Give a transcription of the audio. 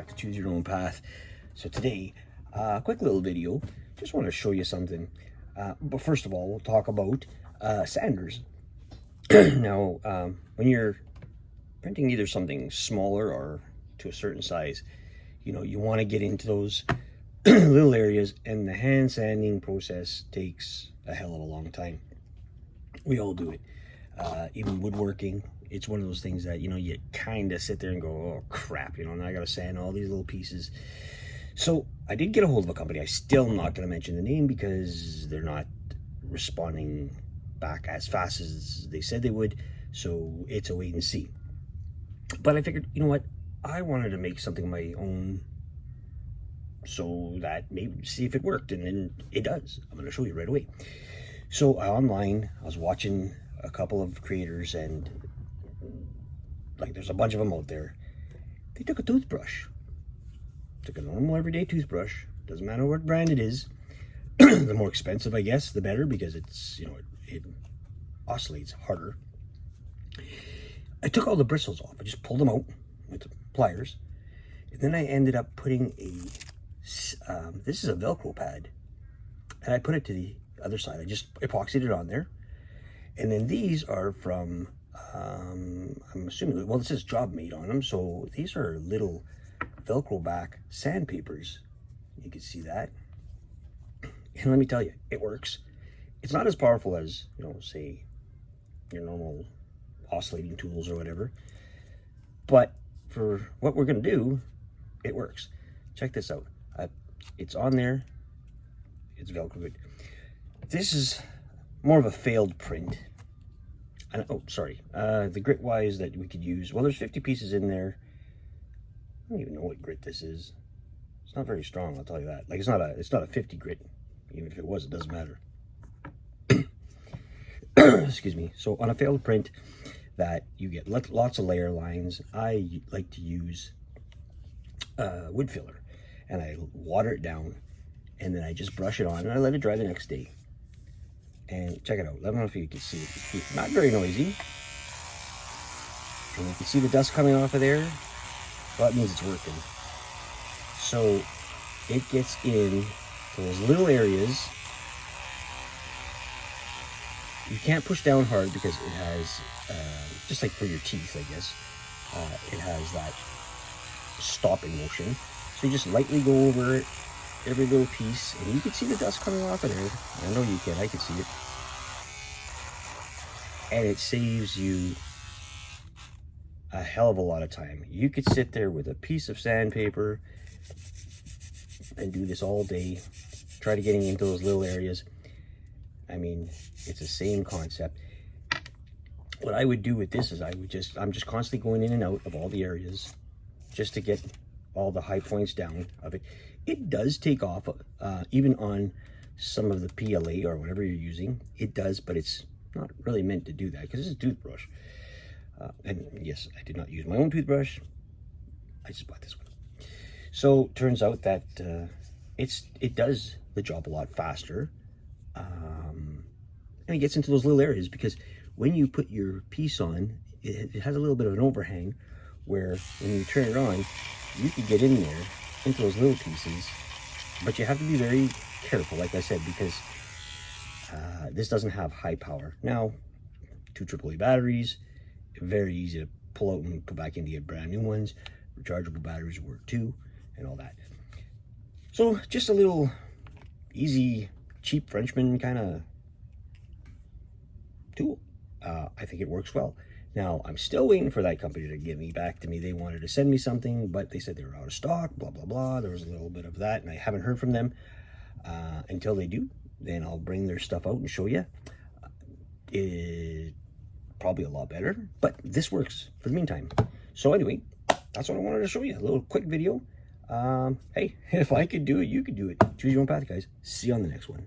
back to Choose Your Own Path. So today, quick little video. Just want to show you something. But first of all, we'll talk about sanders. Now, when you're printing either something smaller or to a certain size, you know, you want to get into those little areas, and the hand sanding process takes a hell of a long time. We all do it. Even woodworking, it's one of those things that, you know, you kind of sit there and go, oh crap, you know, now I gotta sand all these little pieces. So I did get a hold of a company. I still am not going to mention the name because they're not responding back as fast as they said they would, so it's a wait and see. But I figured, you know what, I wanted to make something of my own so that maybe see if it worked, and then it does. I'm going to show you right away. So online, I was watching a couple of creators, and like there's a bunch of them out there. They took a toothbrush, took a normal everyday toothbrush, doesn't matter what brand it is. The more expensive, I guess, the better, because it's, you know, it oscillates harder. I took all the bristles off. I just pulled them out with the pliers, and then I ended up putting a this is a Velcro pad, and I put it to the other side. I just epoxied it on there. And then these are from I'm assuming, well, this says job made on them, so these are little Velcro back sandpapers. You can see that, and let me tell you, it works. It's not as powerful as, you know, say your normal oscillating tools or whatever, but for what we're going to do, it works. Check this out. It's on there. It's Velcro good. This is more of a failed print. And, oh, sorry. The grit wise that we could use, well, there's 50 pieces in there. I don't even know what grit this is. It's not very strong, I'll tell you that. Like, it's not a 50 grit. Even if it was, it doesn't matter. Excuse me. So on a failed print that you get lots of layer lines, I like to use wood filler, and I water it down, and then I just brush it on, and I let it dry the next day. And check it out. Let me know if you can see it. It's not very noisy, and you can see the dust coming off of there. Well, that means it's working. So it gets in those little areas. You can't push down hard because it has, just like for your teeth, I guess, it has that stopping motion. So you just lightly go over it, every little piece, and you can see the dust coming off of there. I know you can, I can see it. And it saves you a hell of a lot of time. You could sit there with a piece of sandpaper and do this all day, try to getting into those little areas. I mean, it's the same concept. What I would do with this is I'm just constantly going in and out of all the areas just to get all the high points down of it. It does take off, even on some of the PLA or whatever you're using. It does, but it's not really meant to do that because it's a toothbrush. And yes, I did not use my own toothbrush. I just bought this one. So turns out that it does the job a lot faster. And it gets into those little areas, because when you put your piece on, it has a little bit of an overhang where when you turn it on, you can get in there into those little pieces, but you have to be very careful, like I said, because this doesn't have high power. Now, 2 AAA batteries, very easy to pull out and put back in to get brand new ones. Rechargeable batteries work too, and all that. So just a little easy, cheap Frenchman kind of tool. I think it works well. Now, I'm still waiting for that company to get me back to me. They wanted to send me something, but they said they were out of stock, blah, blah, blah. There was a little bit of that, and I haven't heard from them. Until they do, then I'll bring their stuff out and show you. It's probably a lot better, but this works for the meantime. So anyway, that's what I wanted to show you. A little quick video. Hey, if I could do it, you could do it. Choose your own path, guys. See you on the next one.